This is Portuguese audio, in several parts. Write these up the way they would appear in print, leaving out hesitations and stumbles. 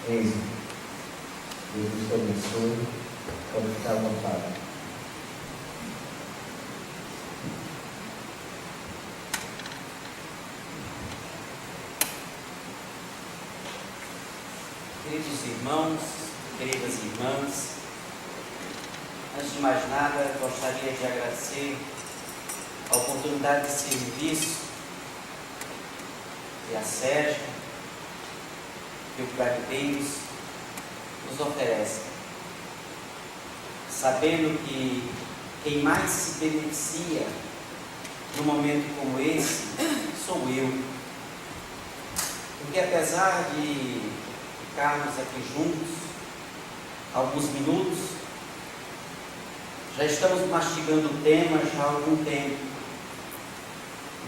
Deus te abençoe. Pode ficar à vontade. Queridos irmãos, queridas irmãs, antes de mais nada, gostaria de agradecer a oportunidade de serviço que a Sérgio e o Cláudio Deus nos oferecem, sabendo que quem mais se beneficia num momento como esse sou eu, porque apesar de ficarmos aqui juntos alguns minutos, já estamos mastigando o tema já há algum tempo.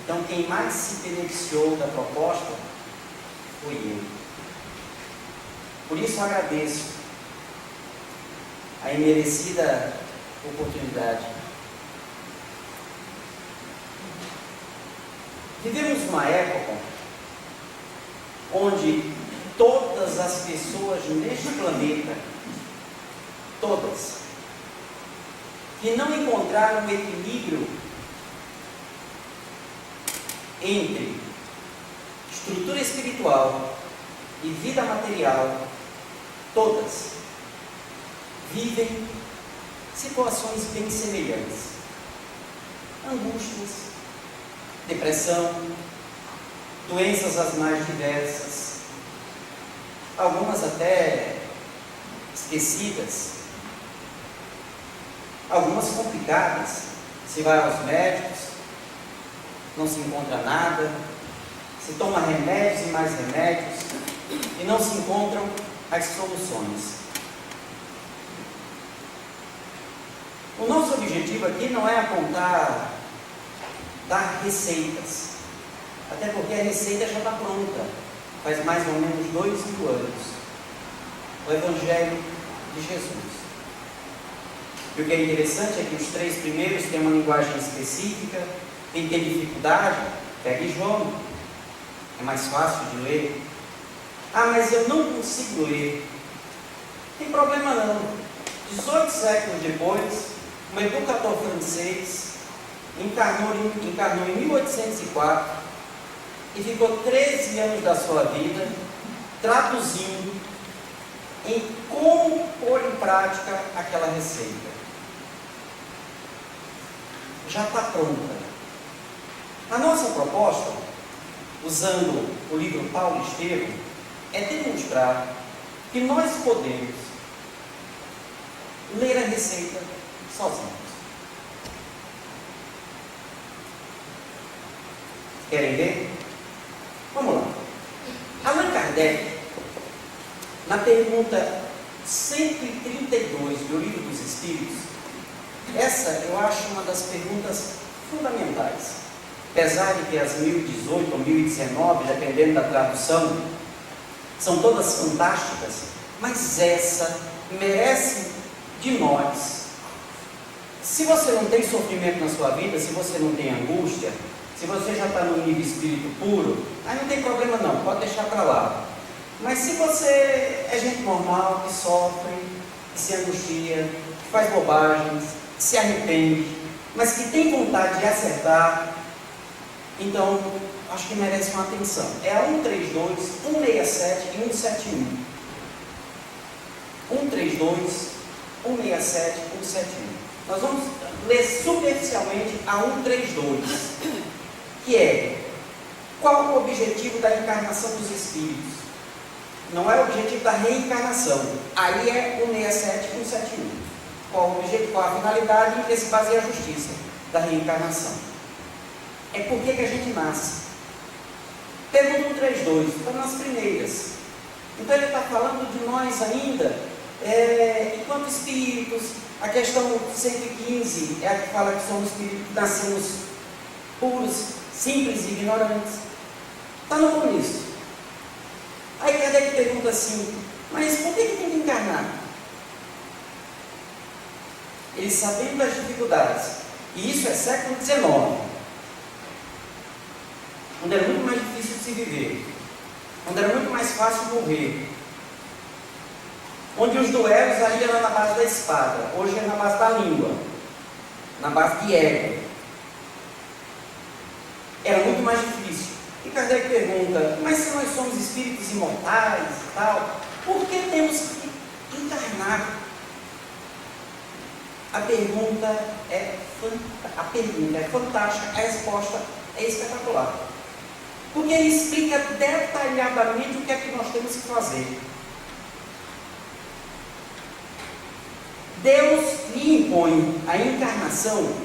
Então quem mais se beneficiou da proposta fui eu. Por isso eu agradeço a imerecida oportunidade. Vivemos uma época onde todas as pessoas neste planeta, todas, que não encontraram equilíbrio entre estrutura espiritual e vida material, todas vivem situações bem semelhantes: angústias, depressão, doenças as mais diversas, algumas até esquecidas, algumas complicadas. Se vai aos médicos, não se encontra nada, se toma remédios e mais remédios e não se encontram as soluções. O nosso objetivo aqui não é apontar, dar receitas, até porque a receita já está pronta, faz mais ou menos 2000 anos, o Evangelho de Jesus. E o que é interessante é que os 3 primeiros têm uma linguagem específica. Quem tem dificuldade, pegue João, é mais fácil de ler. Ah, mas eu não consigo ler. Não tem problema não. 18 séculos depois, um educador francês encarnou em 1804 e ficou 13 anos da sua vida traduzindo em como pôr em prática aquela receita. Já está pronta. A nossa proposta, usando o livro Paulo Estevam, é demonstrar que nós podemos ler a receita sozinhos. Querem ver? Vamos lá. Allan Kardec, na pergunta 132 do Livro dos Espíritos, essa eu acho uma das perguntas fundamentais. Apesar de que as 1018 ou 1019, dependendo da tradução, são todas fantásticas, mas essa merece de nós. Se você não tem sofrimento na sua vida, se você não tem angústia, se você já está no nível espírito puro, aí não tem problema não, pode deixar para lá. Mas se você é gente normal, que sofre, que se angustia, que faz bobagens, que se arrepende, mas que tem vontade de acertar, então acho que merece uma atenção. É a 132, 167 e 171. 132, 167 e 171. Nós vamos ler superficialmente a 132, que é: qual o objetivo da encarnação dos espíritos? Não é o objetivo da reencarnação. Aí é 167 e 171. Qual o objetivo, qual a finalidade em que se baseia a justiça da reencarnação? É por que a gente nasce. Pergunta 132, está nas primeiras. Então ele está falando de nós ainda, enquanto espíritos. A questão 115 é a que fala que somos espíritos que nascemos puros, simples e ignorantes. Está no começo. Aí Kardec pergunta assim: mas por que tem que encarnar? Ele sabendo das dificuldades, e isso é século XIX, onde era muito mais difícil de se viver, onde era muito mais fácil morrer. onde os duelos ainda eram na base da espada, hoje é na base da língua, na base de ego. Era muito mais difícil. E Kardec pergunta, mas se nós somos espíritos imortais e tal, por que temos que encarnar? A pergunta é fantástica, a resposta é espetacular. Porque ele explica detalhadamente o que é que nós temos que fazer. Deus lhe impõe a encarnação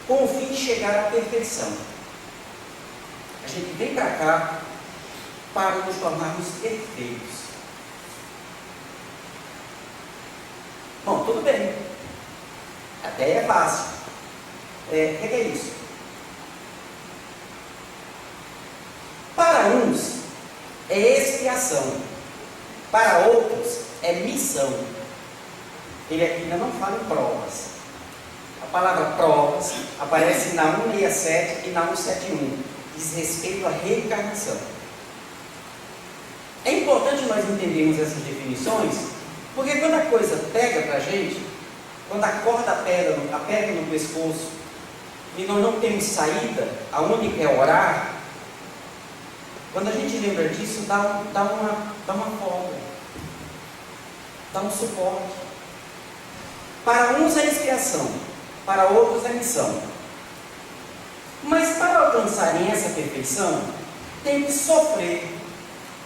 com o fim de chegar à perfeição. A gente vem para cá para nos tornarmos perfeitos. Bom, tudo bem. Até é fácil. O que é isso? Para uns é expiação, para outros é missão. Ele aqui ainda não fala em provas. A palavra provas aparece na 167 e na 171. Diz respeito à reencarnação. É importante nós entendermos essas definições, porque quando a coisa pega para a gente, quando a corda pega no pescoço e nós não temos saída, a única é orar, quando a gente lembra disso, dá uma folga, dá um suporte. Para uns é expiação, para outros é missão. Mas para alcançarem essa perfeição, tem que sofrer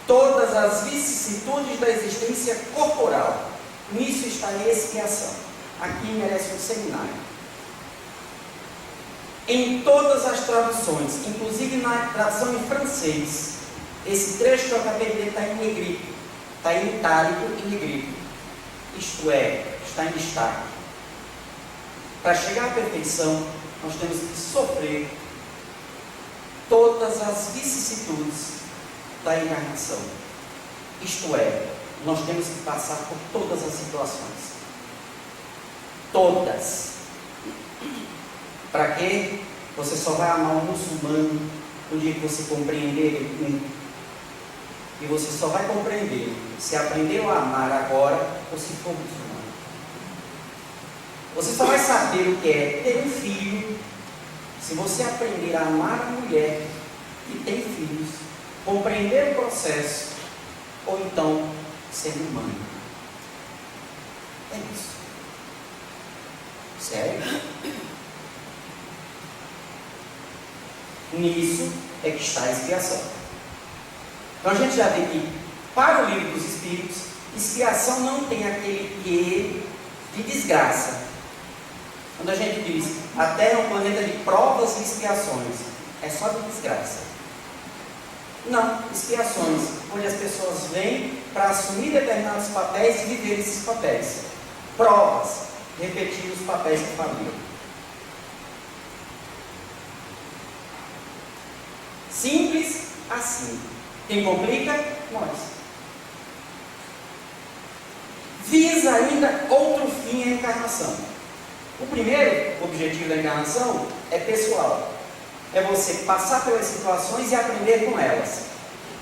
todas as vicissitudes da existência corporal. Nisso está a expiação. Aqui merece um seminário. Em todas as traduções, inclusive na tradução em francês, esse trecho que eu acabei de ler está em negrito, está em itálico e negrito. Isto é, está em destaque. Para chegar à perfeição, nós temos que sofrer todas as vicissitudes da encarnação. Isto é, nós temos que passar por todas as situações. Todas. Para quê? Você só vai amar um muçulmano no dia que você compreender um. E você só vai compreender se aprendeu a amar agora ou se for muçulmano. Você só vai saber o que é ter um filho se você aprender a amar a mulher que tem filhos, compreender o processo, ou então ser humano. É isso. Sério? Nisso é que está a expiação. Então a gente já vê que, para o livro dos Espíritos, expiação não tem aquele quê de desgraça. Quando a gente diz, a Terra é um planeta de provas e expiações, é só de desgraça. Não, expiações, onde as pessoas vêm para assumir determinados papéis e viver esses papéis. Provas, repetir os papéis que faliram. Simples assim. Quem complica? Nós. Visa ainda outro fim à encarnação. O primeiro objetivo da encarnação é pessoal. É você passar pelas situações e aprender com elas.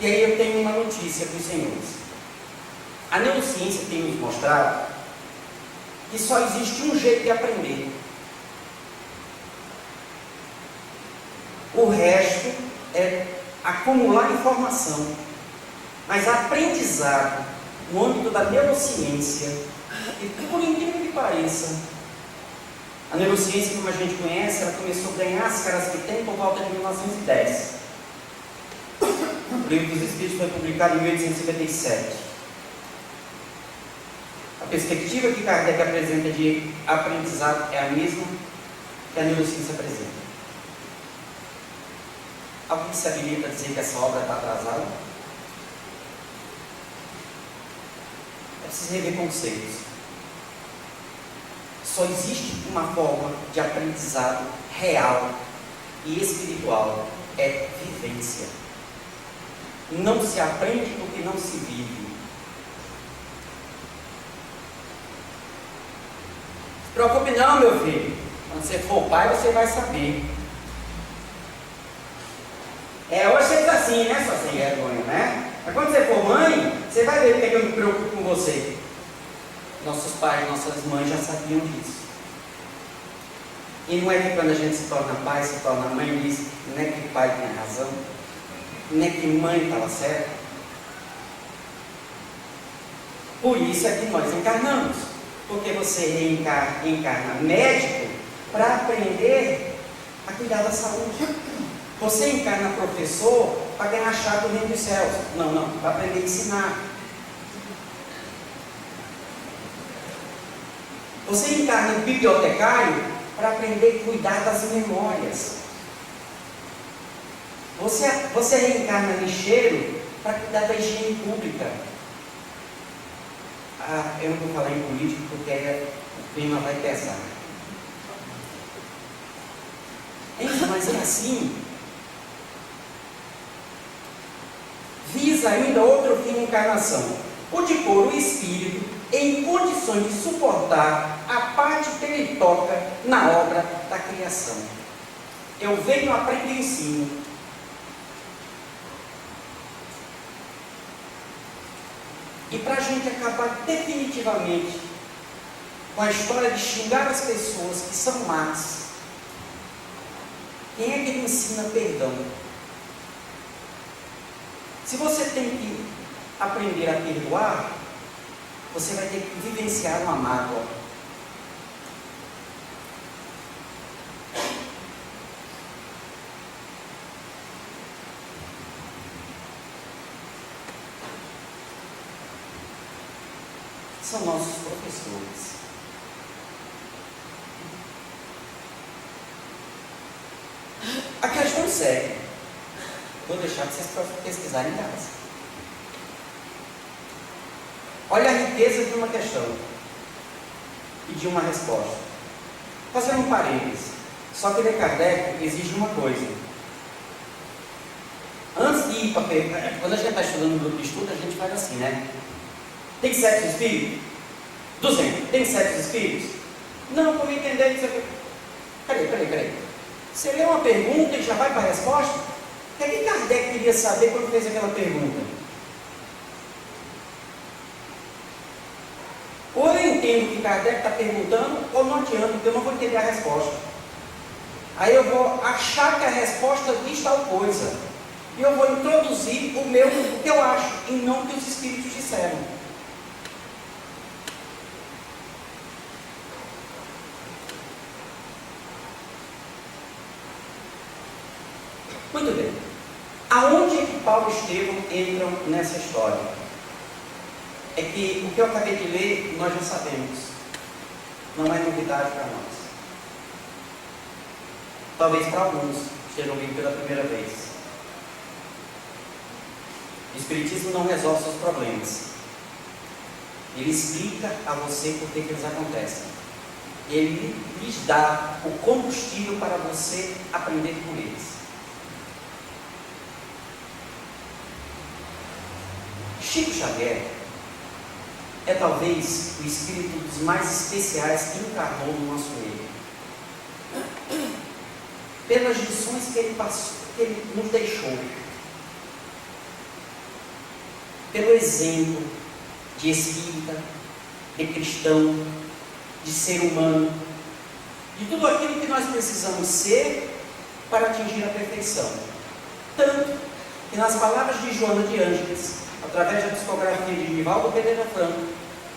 E aí eu tenho uma notícia para os senhores. A neurociência tem nos mostrado que só existe um jeito de aprender. O resto é acumular informação. Mas aprendizado no âmbito da neurociência, e por incrível que pareça, a neurociência, como a gente conhece, ela começou a ganhar as caras que tem por volta de 1910. O Livro dos Espíritos foi publicado em 1857. A perspectiva que Kardec apresenta de aprendizado é a mesma que a neurociência apresenta. Alguém se habilita a dizer que essa obra está atrasada? É preciso rever conceitos. Só existe uma forma de aprendizado real e espiritual, é vivência. Não se aprende o que não se vive. Não se preocupe não, meu filho. Quando você for pai, você vai saber. Hoje você diz assim, né, sua sem vergonha, né? Mas quando você for mãe, você vai ver porque eu me preocupo com você. Nossos pais, nossas mães já sabiam disso. E não é que quando a gente se torna pai, se torna mãe, diz, não é que pai tinha razão, não é que mãe estava certa. Por isso é que nós encarnamos. Porque você encarna médico para aprender a cuidar da saúde. Você encarna professor para ganhar a chave do reino dos céus. Não, para aprender a ensinar. Você encarna bibliotecário para aprender a cuidar das memórias. Você reencarna lixeiro para cuidar da higiene pública. Eu não vou falar em política porque o clima vai pesar. Mas é assim. Visa ainda outro fim de encarnação: o de pôr o espírito em condições de suportar a parte que ele toca na obra da criação. Eu venho, aprendo e ensino. E para a gente acabar definitivamente com a história de xingar as pessoas que são más, quem é que ensina perdão? Se você tem que aprender a perdoar, você vai ter que vivenciar uma mágoa. São nossos professores. A questão segue. Vou deixar vocês pesquisarem em casa. Olha a riqueza de uma questão e de uma resposta. Fazendo um parênteses. Só que Allan Kardec exige uma coisa. Antes de ir para quando a gente está estudando no grupo de estudo, a gente faz assim, né? Tem sexo espírito? 200. Tem sexo espíritos? Não, estou me entendendo. Peraí. Você lê uma pergunta e já vai para a resposta? O que é que Kardec queria saber quando fez aquela pergunta? Ou eu entendo o que Kardec está perguntando, ou não adianta, porque eu não vou entender a resposta. Aí eu vou achar que a resposta diz tal coisa. E eu vou introduzir o que eu acho, e não o que os espíritos disseram. Muito bem. Aonde é que Paulo e Estevão entram nessa história? É que o que eu acabei de ler, nós já sabemos. Não é novidade para nós. Talvez para alguns estejam ouvindo pela primeira vez. O Espiritismo não resolve seus problemas. Ele explica a você por que eles acontecem. Ele lhes dá o combustível para você aprender com eles. Chico Xavier é talvez o espírito dos mais especiais que encarnou no nosso meio. Pelas lições que ele passou, que ele nos deixou. Pelo exemplo de espírita, de cristão, de ser humano, de tudo aquilo que nós precisamos ser para atingir a perfeição. Tanto que nas palavras de Joana de Ângeles, através da psicografia de Nivaldo Pereira Franco,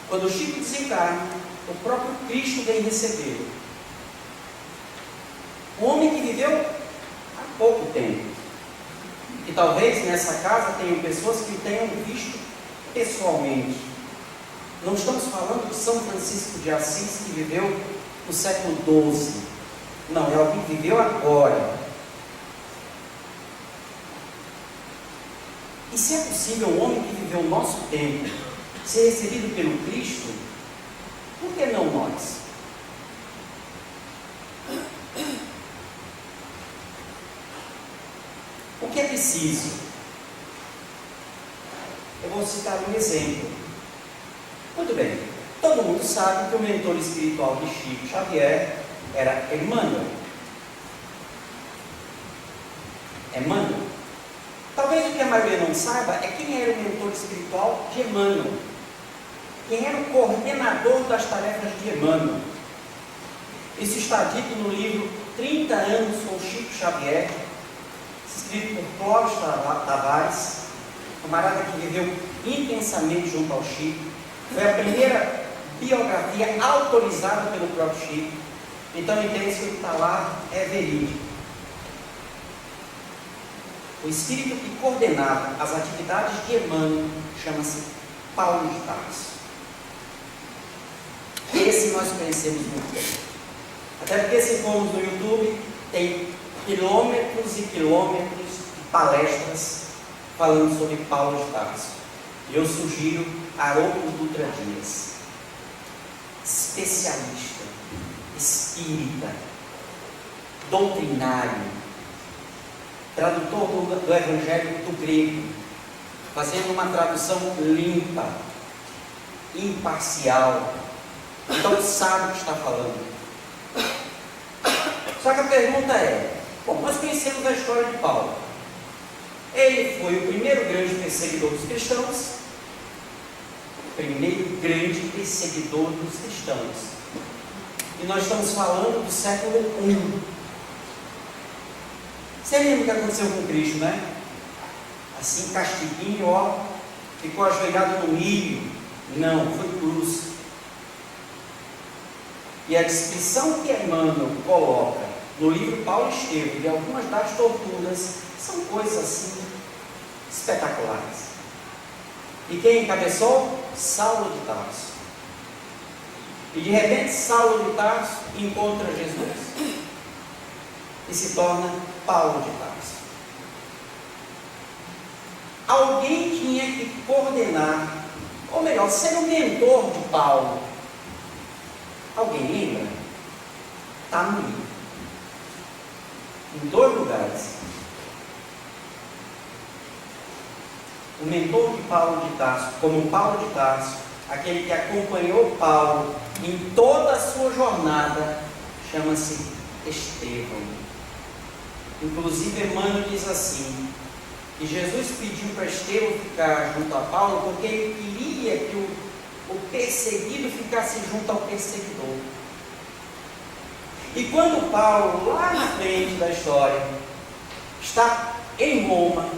quando o Chico desencarna, o próprio Cristo vem recebê-lo. Um homem que viveu há pouco tempo. E talvez nessa casa tenham pessoas que tenham visto pessoalmente. Não estamos falando de São Francisco de Assis, que viveu no século XII. Não, é alguém que viveu agora. E se é possível um homem que viveu o nosso tempo ser recebido pelo Cristo, por que não nós? O que é preciso? Eu vou citar um exemplo. Muito bem, todo mundo sabe que o mentor espiritual de Chico Xavier era Emmanuel. Emmanuel. Talvez o que a maioria não saiba é quem era o mentor espiritual de Emmanuel. quem era o coordenador das tarefas de Emmanuel. Isso está dito no livro 30 anos com Chico Xavier, escrito por Clóvis Tavares, camarada que viveu intensamente junto ao Chico. Foi a primeira biografia autorizada pelo próprio Chico. Então entende que o que está lá é verídico. O espírito que coordenava as atividades de Emmanuel chama-se Paulo de Tarso. Esse nós conhecemos muito bem. Até porque, se formos no YouTube, tem quilômetros e quilômetros de palestras falando sobre Paulo de Tarso. E eu sugiro Haroldo Dutra Dias, especialista, espírita, doutrinário, tradutor do Evangelho do grego, fazendo uma tradução limpa, imparcial. Então sabe o que está falando. Só que a pergunta é, bom, nós conhecemos a história de Paulo. Ele foi o primeiro grande perseguidor dos cristãos, o primeiro grande perseguidor dos cristãos. E nós estamos falando do século I. Você lembra o que aconteceu com Cristo, né? Assim, castiguinho, ó, ficou ajoelhado no milho. Não, foi cruz. E a descrição que Emmanuel coloca no livro Paulo Estevam, de algumas das torturas, são coisas assim espetaculares. E quem encabeçou? Saulo de Tarso. E de repente Saulo de Tarso encontra Jesus e se torna Paulo de Tarso. Alguém tinha que coordenar, ou melhor, ser o mentor de Paulo. Alguém lembra? Está no livro. Em 2 lugares. O mentor de Paulo de Tarso, como Paulo de Tarso, aquele que acompanhou Paulo em toda a sua jornada, chama-se Estevão. Inclusive, Emmanuel diz assim, que Jesus pediu para Estevão ficar junto a Paulo, porque ele queria que o perseguido ficasse junto ao perseguidor. E quando Paulo, lá na frente da história, está em Roma,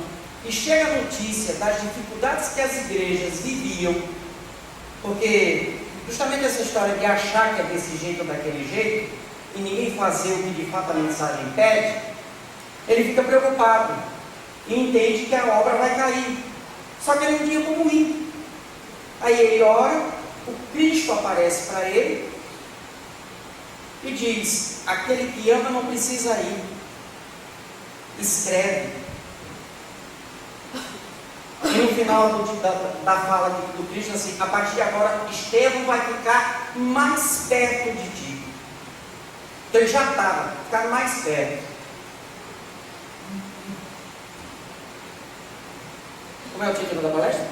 e chega a notícia das dificuldades que as igrejas viviam, porque justamente essa história de achar que é desse jeito ou daquele jeito, e ninguém fazer o que de fato a mensagem pede, ele fica preocupado, e entende que a obra vai cair, só que ele não tinha como ir. Aí ele ora, o Cristo aparece para ele, e diz, aquele que ama não precisa ir, escreve. E no final da fala do Cristo, assim, a partir de agora, Estevão vai ficar mais perto de ti. Então ele já estava, ficar mais perto. Como é o título da palestra?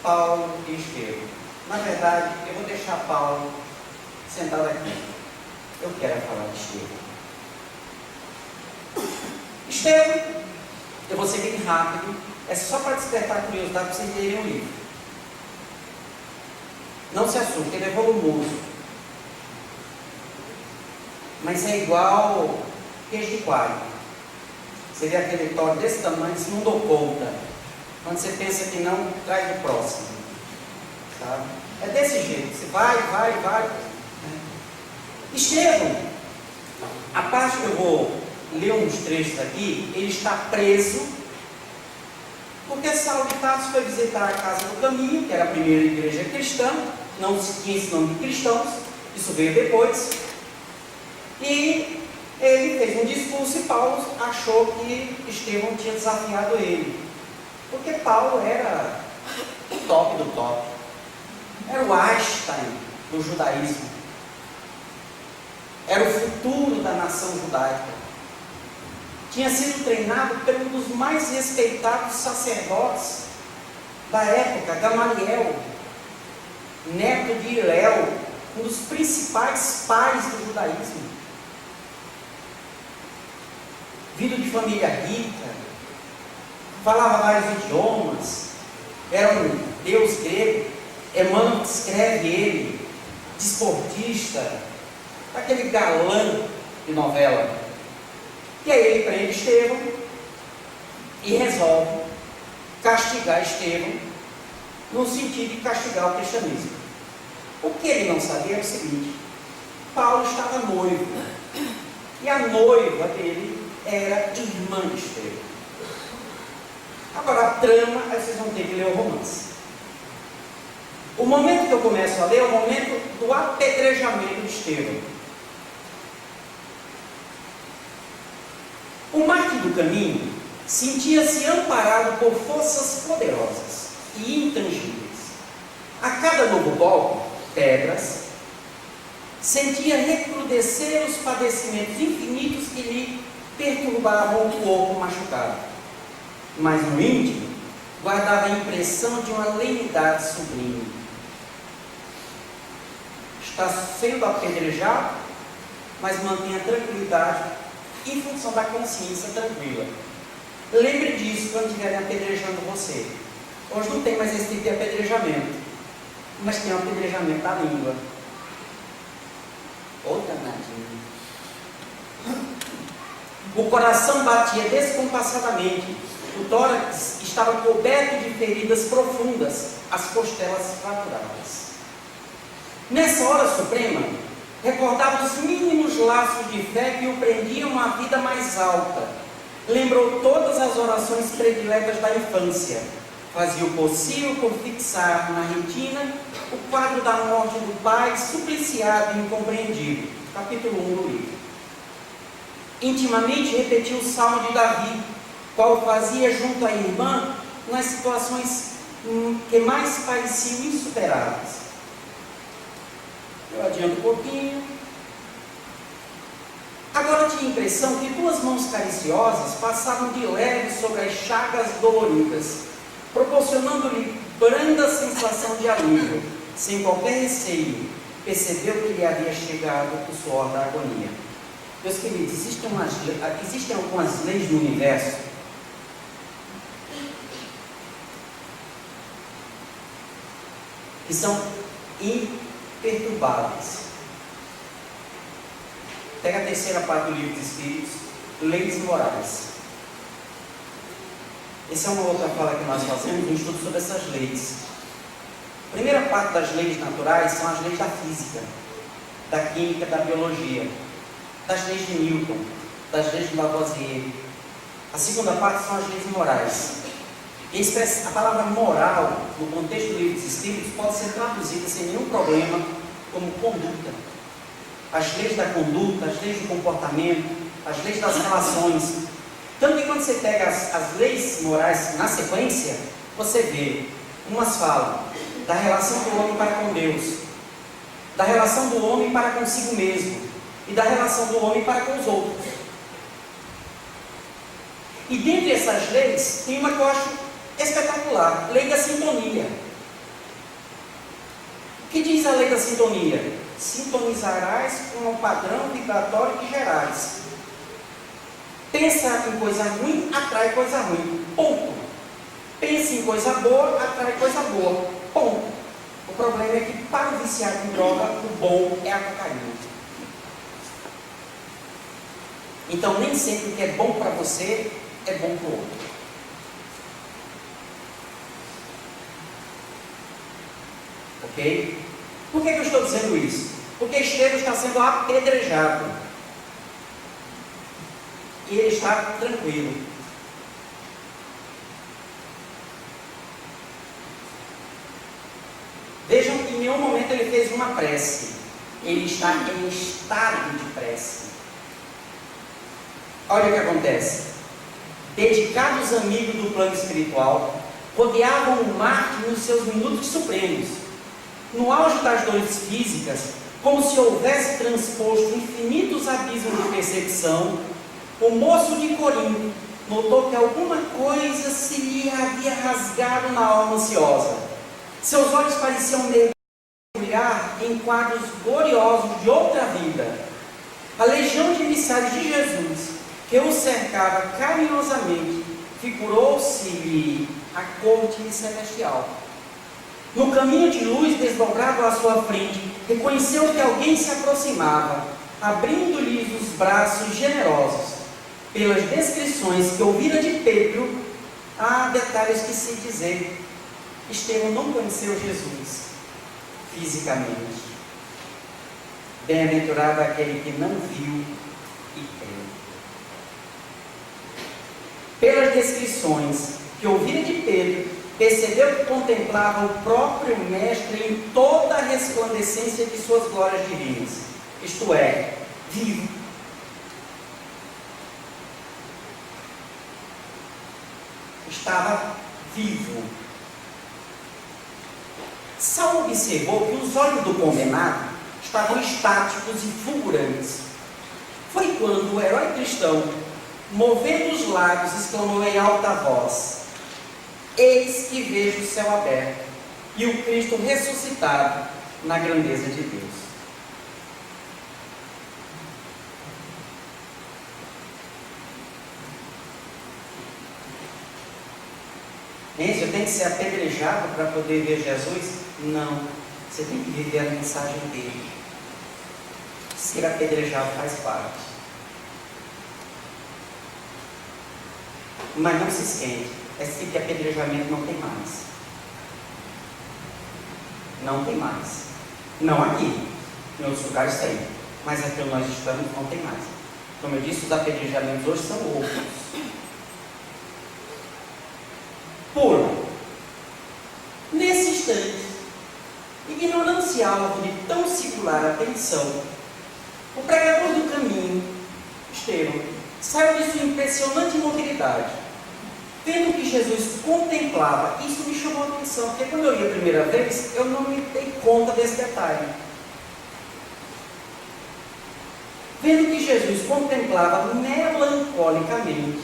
Paulo e Estevão. Na verdade, eu vou deixar Paulo sentado aqui. Eu quero falar de Estevão. Estevão, eu vou ser bem rápido, é só para despertar a curiosidade para vocês lerem o livro. Não se assuste, ele é volumoso. Mas é igual queijo de coalho. Você vê aquele torre desse tamanho, você não dou conta. Quando você pensa que não, traz o próximo. Sabe? É desse jeito, você vai. Estevão, a parte que eu vou ler uns trechos aqui, ele está preso, porque Saulo de Tarso foi visitar a casa do caminho, que era a primeira igreja cristã, não se tinha esse nome de cristãos, isso veio depois, e ele fez um discurso e Paulo achou que Estevão tinha desafiado ele, porque Paulo era o top do top, era o Einstein do judaísmo, era o futuro da nação judaica. Tinha sido treinado por um dos mais respeitados sacerdotes da época, Gamaliel, neto de Hilel, um dos principais pais do judaísmo. Vindo de família rica, falava vários idiomas, era um deus grego. Emmanuel descreve ele, desportista, aquele galã de novela. E aí ele prende Estevão e resolve castigar Estevão, no sentido de castigar o cristianismo. O que ele não sabia é o seguinte: Paulo estava noivo, e a noiva dele era irmã de Estevão. Agora a trama, aí vocês vão ter que ler o romance. O momento que eu começo a ler é o momento do apedrejamento de Estevão. O mártir do caminho sentia-se amparado por forças poderosas e intangíveis. A cada novo golpe, pedras, sentia recrudescer os padecimentos infinitos que lhe perturbavam o corpo machucado. Mas no íntimo, guardava a impressão de uma lenidade sublime. Está sendo apedrejado, mas mantém a tranquilidade em função da consciência tranquila. Lembre disso quando estiverem apedrejando você. Hoje não tem mais esse tipo de apedrejamento, mas tem o apedrejamento da língua. Outra nadinha. O coração batia descompassadamente. O tórax estava coberto de feridas profundas, as costelas fraturadas. Nessa hora suprema, recordava os mínimos laços de fé que o prendiam à vida mais alta. Lembrou todas as orações prediletas da infância. Fazia o possível por fixar na retina o quadro da morte do pai, supliciado e incompreendido. Capítulo 1 do livro. Intimamente repetiu o salmo de Davi, qual fazia junto à irmã nas situações que mais pareciam insuperáveis. Eu adianto um pouquinho. Agora tinha a impressão que duas mãos cariciosas passavam de leve sobre as chagas doloridas, proporcionando-lhe branda sensação de alívio. Sem qualquer receio, percebeu que lhe havia chegado o suor da agonia. Meus queridos, existem algumas leis do universo que são imperturbáveis. Pega a terceira parte do livro dos Espíritos, leis morais. Essa é uma outra fala que nós fazemos, um estudo sobre essas leis. A primeira parte das leis naturais são as leis da física, da química, da biologia, das leis de Newton, das leis de Lavoisier. A segunda parte são as leis morais. A palavra moral, no contexto do livro dos Espíritos, pode ser traduzida sem nenhum problema como conduta. As leis da conduta, as leis do comportamento, as leis das relações. Tanto que quando você pega as leis morais na sequência, você vê, umas falam da relação do homem para com Deus, da relação do homem para consigo mesmo e da relação do homem para com os outros. E dentre essas leis, tem uma que eu acho espetacular, lei da sintonia. O que diz a lei da sintonia? Sintonizarás com o padrão vibratório que gerais. Pensa em coisa ruim, atrai coisa ruim. Ponto. Pensa em coisa boa, atrai coisa boa. Ponto. O problema é que para o viciado em droga, o bom é a cocaína. Então nem sempre o que é bom para você é bom para o outro. Ok? Por que eu estou dizendo isso? Porque Estevão está sendo apedrejado. E ele está tranquilo. Vejam que em nenhum momento ele fez uma prece. Ele está em estado de prece. Olha o que acontece. Dedicados amigos do plano espiritual, rodeavam o mártir nos seus minutos supremos. No auge das dores físicas, como se houvesse transposto infinitos abismos de percepção, o moço de Corinto notou que alguma coisa se lhe havia rasgado na alma ansiosa. Seus olhos pareciam mergulhar em quadros gloriosos de outra vida. A legião de emissários de Jesus, que o cercava carinhosamente, figurou-se-lhe a corte celestial. No caminho de luz desdobrado à sua frente, reconheceu que alguém se aproximava, abrindo-lhes os braços generosos. Pelas descrições que ouvira de Pedro, há detalhes que se dizer. Estevão não conheceu Jesus fisicamente. Bem-aventurado aquele que não viu e creu. Pelas descrições que ouvira de Pedro, percebeu que contemplava o próprio Mestre em toda a resplandecência de suas glórias divinas, isto é, vivo. Estava vivo. Saulo observou que os olhos do condenado estavam estáticos e fulgurantes. Foi quando o herói cristão, movendo os lábios, exclamou em alta voz: eis que vejo o céu aberto e o Cristo ressuscitado na grandeza de Deus. Você tem que ser apedrejado para poder ver Jesus? Não. Você tem que viver a mensagem dele. Ser apedrejado faz parte. Mas não se esquente. Esse tipo de apedrejamento não tem mais. Não tem mais. Não aqui. Em outros lugares tem. Mas aqui onde nós estamos não tem mais. Como eu disse, os apedrejamentos hoje são outros. Nesse instante, ignorando-se algo de tão singular atenção, o pregador do caminho, Estevão, saiu de sua impressionante mobilidade. Vendo que Jesus contemplava, isso me chamou a atenção, porque quando eu li a primeira vez, eu não me dei conta desse detalhe. Vendo que Jesus contemplava melancolicamente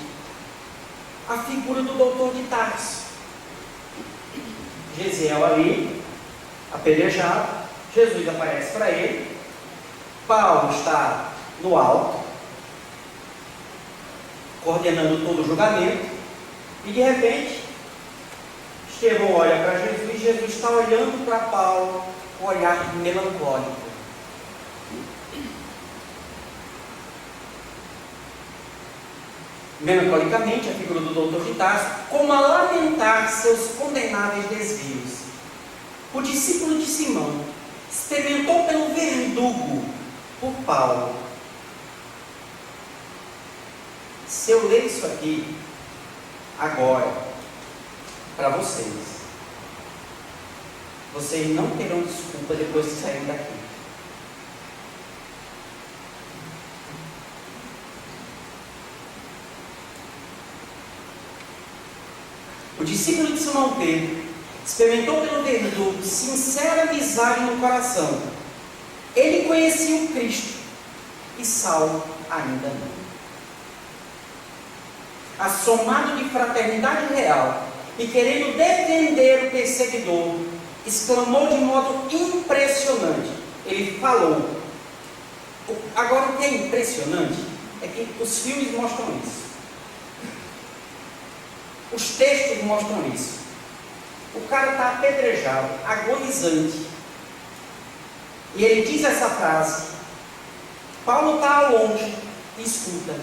a figura do doutor de Tarso. Gesiel ali, apedrejado, Jesus aparece para ele, Paulo está no alto, coordenando todo o julgamento, e de repente, Estevão olha para Jesus, e Jesus está olhando para Paulo com um olhar melancólico. Melancolicamente, a figura do doutor de Tarso, como a lamentar seus condenáveis desvios. O discípulo de Simão experimentou pelo verdugo por Paulo. Se eu ler isso aqui agora para vocês não terão desculpa depois de saírem daqui. O discípulo de Simão Pedro experimentou pelo verdugo sincera amizade no coração. Ele conhecia o Cristo e Saulo ainda não. Assomado de fraternidade real e querendo defender o perseguidor, exclamou de modo impressionante. Ele falou. Agora, o que é impressionante é que os filmes mostram isso. Os textos mostram isso. O cara está apedrejado, agonizante. E ele diz essa frase. Paulo está longe e escuta.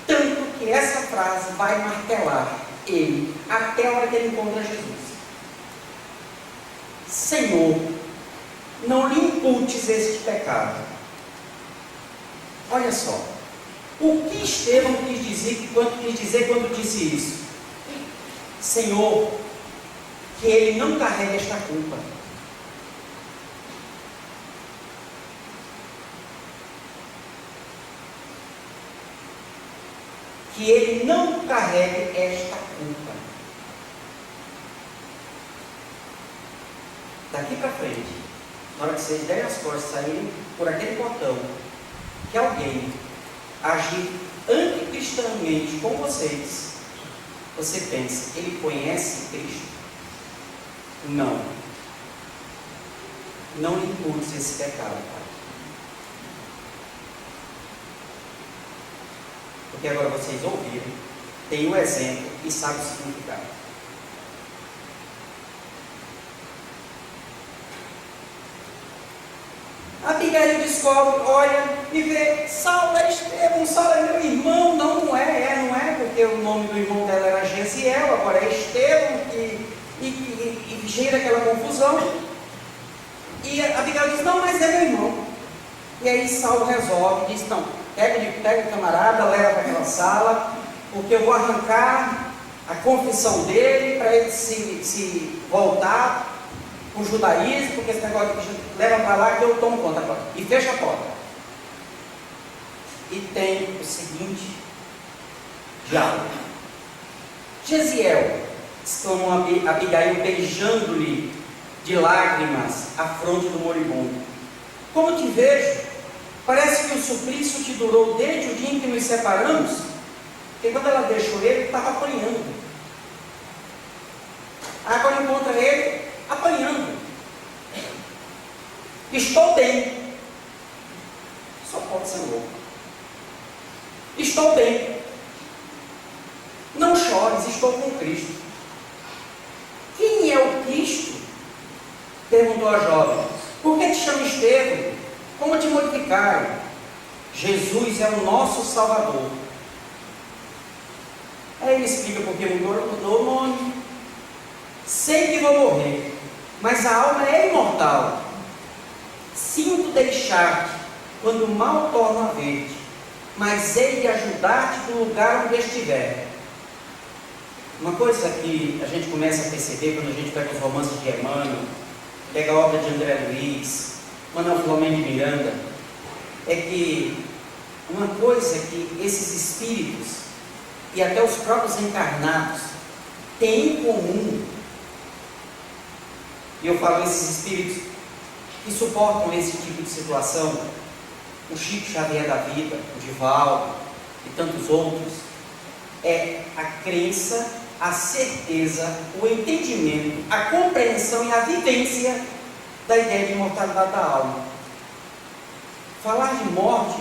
Tanto que essa frase vai martelar ele até a hora que ele encontra Jesus. Senhor, não lhe imputes este pecado. Olha só. O que Estevão quis dizer quando disse isso? Senhor, que ele não carregue esta culpa. Que ele não carregue esta culpa. Daqui para frente, na hora que vocês derem as costas, saírem por aquele portão, que alguém agir anticristamente com vocês, você pensa, ele conhece Cristo? Não. Não lhe imputes esse pecado, Pai. Porque agora vocês ouviram, tem o exemplo e sabem o significado. Abigail descobre, olha e vê, Saulo é Estevão, Saulo é meu irmão. Não é, porque o nome do irmão dela era Gesiel, agora é Estevão, e gira aquela confusão. E Abigail diz, não, mas é meu irmão. E aí Saulo resolve, diz, não, pega o camarada, leva para aquela sala, porque eu vou arrancar a confissão dele para ele se voltar o judaísmo, porque esse negócio leva para lá que eu tomo conta agora. E fecha a porta. E tem o seguinte diálogo. Gesiel, exclamou Abigail, beijando-lhe de lágrimas a fronte do moribundo. Como te vejo, parece que o suplício te durou desde o dia em que nos separamos, porque quando ela deixou ele estava apanhando. Agora encontra ele apanhando. Estou bem. Só pode ser louco. Estou bem. Não chores, estou com Cristo. Quem é o Cristo? Perguntou a jovem. Por que te chama Estevão? Como te modificaram? Jesus é o nosso Salvador. Aí ele explica porque mudou o nome. Sei que vou morrer, mas a alma é imortal. Sinto deixar-te quando o mal torna a ver-te, mas hei de ajudar-te do lugar onde estiver. Uma coisa que a gente começa a perceber quando a gente pega os romances de Emmanuel, pega a obra de André Luiz, Manuel Filomeno de Miranda, é que uma coisa que esses espíritos e até os próprios encarnados têm em comum, e eu falo esses espíritos que suportam esse tipo de situação, o Chico Xavier da vida, o Divaldo e tantos outros, é a crença, a certeza, o entendimento, a compreensão e a vivência da ideia de imortalidade da alma. Falar de morte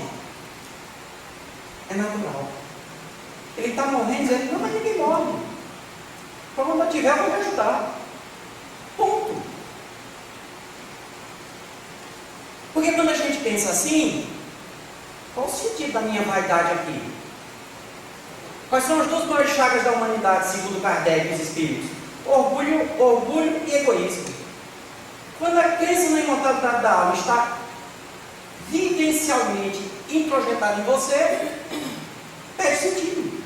é natural. Ele está morrendo dizendo, não, mas ninguém morre. Quando eu tiver, eu vou me ajudar. Ponto. Porque quando a gente pensa assim, qual o sentido da minha vaidade aqui? Quais são as duas maiores chagas da humanidade, segundo Kardec e os espíritos? Orgulho e egoísmo. Quando a crença na imortalidade da alma está vivencialmente introjetada em você, perde sentido.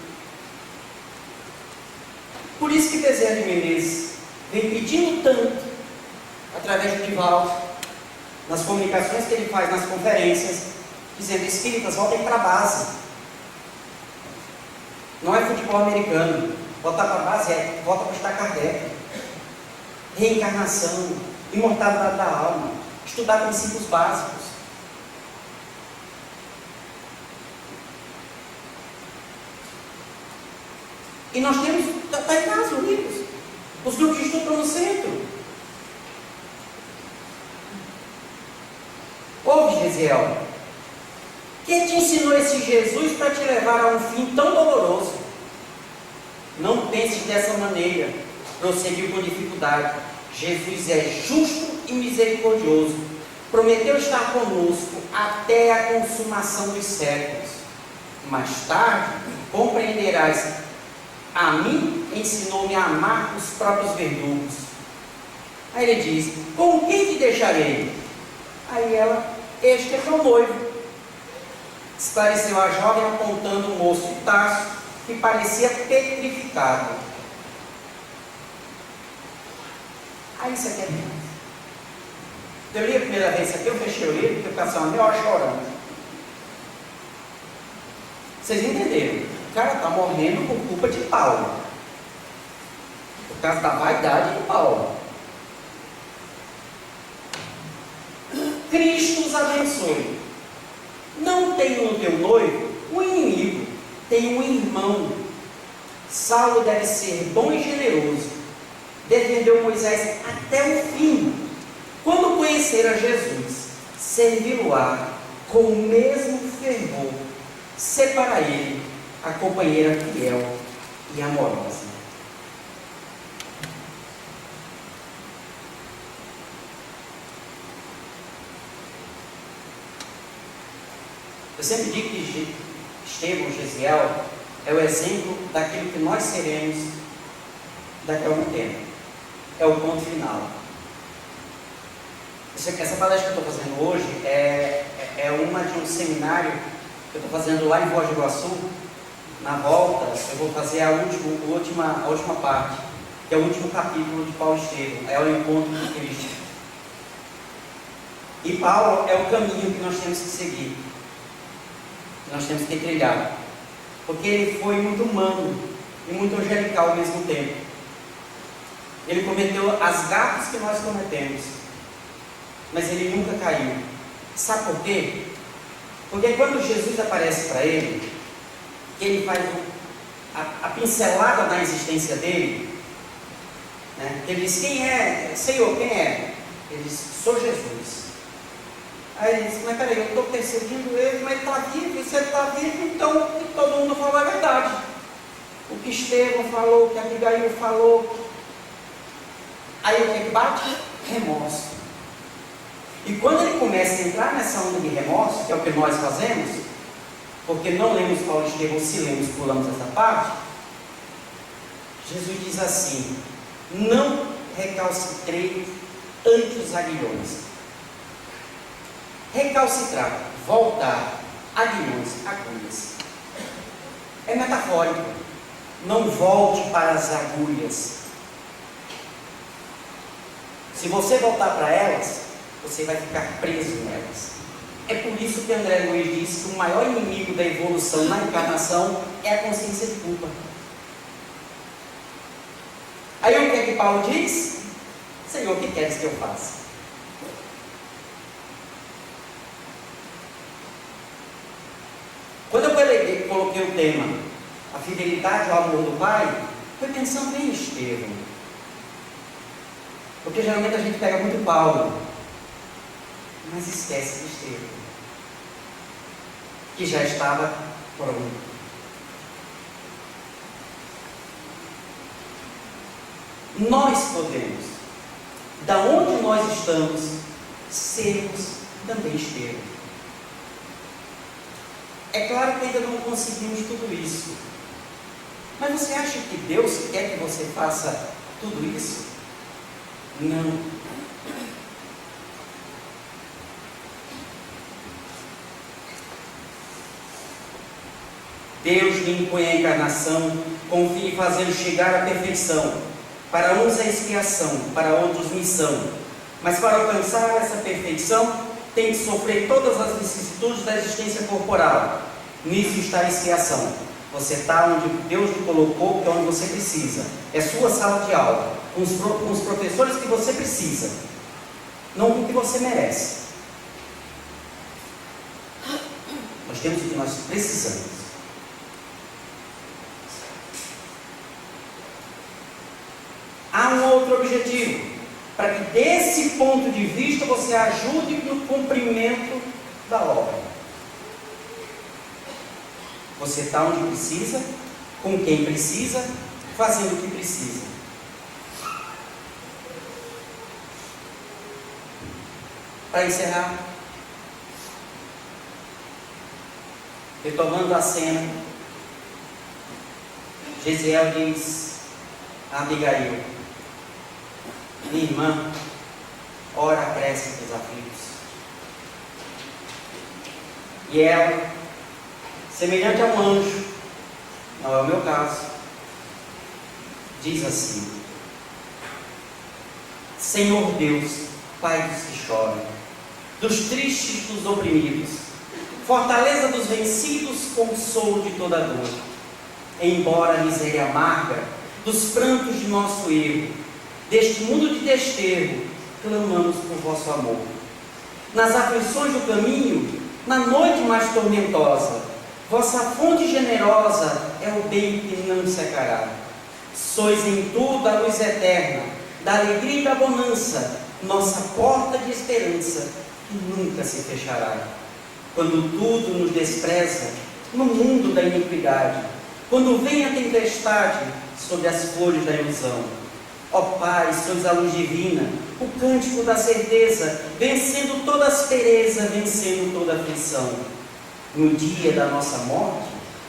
Por isso que Bezerra de Menezes vem pedindo tanto, através do Divaldo, nas comunicações que ele faz nas conferências, dizendo, espíritas, voltem para a base. Não é futebol americano. Voltar para a base é, volta para estudar Kardec. Reencarnação, imortalidade da alma, estudar princípios básicos. E nós temos, está em casa, os livros. Os grupos de estudo estão no centro. Ouve, Gesiel, quem te ensinou esse Jesus para te levar a um fim tão doloroso? Não penses dessa maneira, prosseguiu com dificuldade. Jesus é justo e misericordioso. Prometeu estar conosco até a consumação dos séculos. Mais tarde, compreenderás. A mim ensinou-me a amar os próprios verdugos. Aí ele diz, com quem te deixarei? Aí ela, este é meu noivo. Esclareceu a jovem apontando o moço de Tarso, que parecia petrificado. Aí isso aqui é demais. Eu li a primeira vez isso aqui, eu fechei o livro, porque eu passei uma meia hora chorando. Vocês entenderam? O cara está morrendo por culpa de Paulo. Por causa da vaidade de Paulo. Cristo os abençoe. Não tenho no teu noivo um inimigo, tem um irmão. Saulo deve ser bom e generoso. Defendeu Moisés até o fim. Quando conhecer a Jesus, servi-lo-á com o mesmo fervor. Ser para ele a companheira fiel e amorosa. Eu sempre digo que Estevão, Gesiel, é o exemplo daquilo que nós seremos daqui a algum tempo. É o ponto final. Essa palestra que eu estou fazendo hoje é uma de um seminário que eu estou fazendo lá em Foz do Iguaçu. Na volta, eu vou fazer a última parte, que é o último capítulo de Paulo Estevão, é o encontro com Cristo. E Paulo é o caminho que nós temos que seguir, que nós temos que trilhar, porque ele foi muito humano e muito angelical ao mesmo tempo. Ele cometeu as gafes que nós cometemos, mas ele nunca caiu. Sabe por quê? Porque quando Jesus aparece para ele, que ele faz a pincelada da existência dele, né? Ele diz: quem é? Senhor, quem é? Ele diz: sou Jesus. Aí ele diz: mas peraí, eu estou perseguindo ele, mas ele está vivo, e se ele está vivo, então todo mundo falou a verdade. O que Estevão falou, o que Abigail falou. Aí o que é que bate? Remorso. E quando ele começa a entrar nessa onda de remorso, que é o que nós fazemos, porque não lemos Paulo Estevão, se lemos, pulamos essa parte, Jesus diz assim: não recalcitrei ante os aguilhões. Recalcitrar, voltar, aguilhões, agulhas. É metafórico. Não volte para as agulhas. Se você voltar para elas, você vai ficar preso nelas. É por isso que André Luiz disse que o maior inimigo da evolução na encarnação é a consciência de culpa. Aí o que é que Paulo diz? Senhor, o que queres que eu faça? Quando eu coloquei o tema a fidelidade ao amor do Pai, foi pensando em Estevão. Porque geralmente a gente pega muito Paulo, mas esquece de Estevão, que já estava pronto. Nós podemos, da onde nós estamos, sermos também Estevão. É claro que ainda não conseguimos tudo isso, mas você acha que Deus quer que você faça tudo isso? Não. Deus lhe impõe a encarnação, confia em fazê-lo chegar à perfeição. Para uns é expiação, para outros missão. Mas para alcançar essa perfeição, tem que sofrer todas as vicissitudes da existência corporal. Nisso está a expiação. Você está onde Deus lhe colocou, que é onde você precisa. É sua sala de aula, com os professores que você precisa, não com o que você merece. Nós temos o que nós precisamos. Há um outro objetivo, para que desse ponto de vista você ajude no cumprimento da obra. Você está onde precisa, com quem precisa, fazendo o que precisa. Para encerrar, retomando a cena, Gesiel diz a Abigail: minha irmã, ora a prece dos aflitos. E ela, semelhante a um anjo, não é o meu caso, diz assim: Senhor Deus, Pai dos que choram, dos tristes, dos oprimidos, fortaleza dos vencidos, consolo de toda dor, embora a miséria amarga dos prantos de nosso erro, deste mundo de desterro, clamamos por vosso amor. Nas aflições do caminho, na noite mais tormentosa, vossa fonte generosa é o bem que não secará. Sois em tudo a luz eterna, da alegria e da bonança, nossa porta de esperança, que nunca se fechará. Quando tudo nos despreza, no mundo da iniquidade, quando vem a tempestade sobre as flores da ilusão, ó Pai, sois a luz divina, o cântico da certeza, vencendo toda aspereza, vencendo toda aflição. no dia da nossa morte,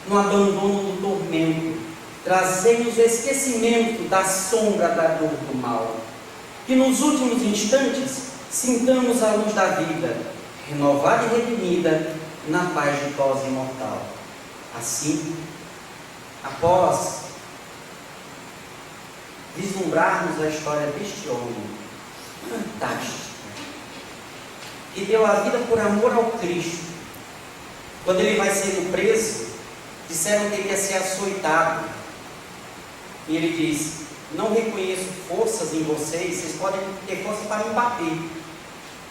no abandono do tormento, trazemos o esquecimento da sombra da dor do mal. Que nos últimos instantes sintamos a luz da vida, renovada e redimida, na paz ditosa e imortal. Assim, após vislumbrarmos a história deste homem fantástico, que deu a vida por amor ao Cristo, quando ele vai sendo preso, disseram que ele ia ser açoitado, e ele diz: não reconheço forças em vocês, vocês podem ter força para me bater,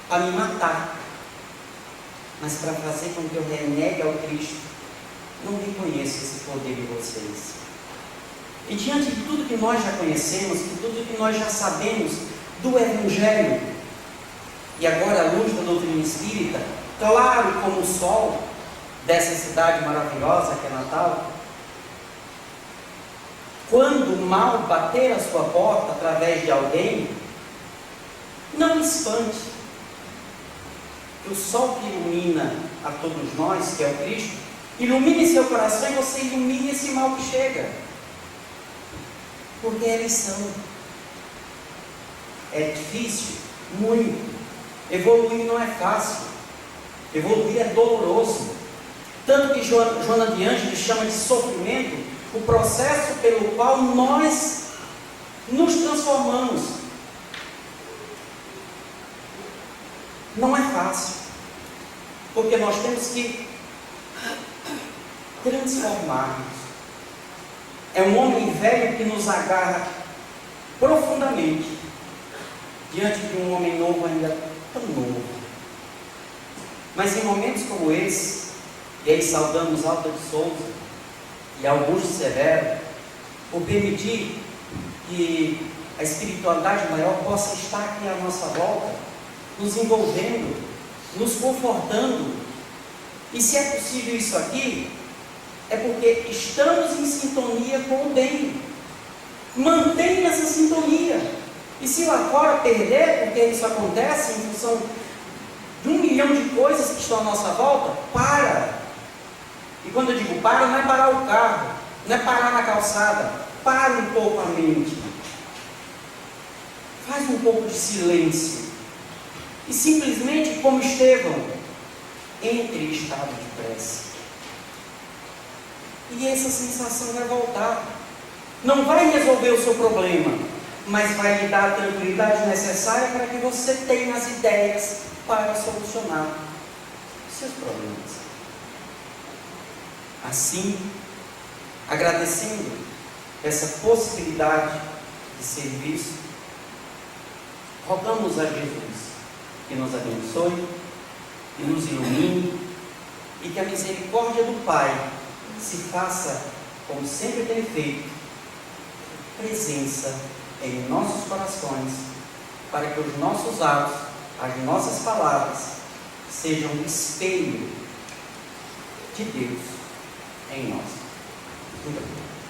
para me matar, mas para fazer com que eu renegue ao Cristo, não reconheço esse poder em vocês. E diante de tudo que nós já conhecemos, de tudo que nós já sabemos do Evangelho, e agora a luz da doutrina espírita, claro como o sol dessa cidade maravilhosa que é Natal, quando o mal bater a sua porta através de alguém, não espante. Que o sol que ilumina a todos nós, que é o Cristo, ilumine seu coração e você ilumine esse mal que chega. Porque é lição. É difícil, muito. Evoluir não é fácil. Evoluir é doloroso. Tanto que Joana de Ângeles chama de sofrimento o processo pelo qual nós nos transformamos. Não é fácil, porque nós temos que transformarmos. É um homem velho que nos agarra profundamente diante de um homem novo, ainda tão novo. Mas em momentos como esse, e aí saudamos Alta de Souza e Augusto Severo, por permitir que a espiritualidade maior possa estar aqui à nossa volta, nos envolvendo, nos confortando. E se é possível isso aqui, é porque estamos em sintonia com o bem. Mantenha essa sintonia. E se lá fora perder, porque isso acontece em função de 1 milhão de coisas que estão à nossa volta, para. E quando eu digo para, não é parar o carro, não é parar na calçada, para um pouco a mente. Faz um pouco de silêncio. E simplesmente, como Estevão, entre em estado de prece. E essa sensação vai voltar. Não vai resolver o seu problema, mas vai lhe dar a tranquilidade necessária para que você tenha as ideias para solucionar os seus problemas. Assim, agradecendo essa possibilidade de serviço, rogamos a Jesus que nos abençoe, que nos ilumine e que a misericórdia do Pai se faça, como sempre tem feito, presença em nossos corações, para que os nossos atos, as nossas palavras, sejam um espelho de Deus em nós. Muito obrigado.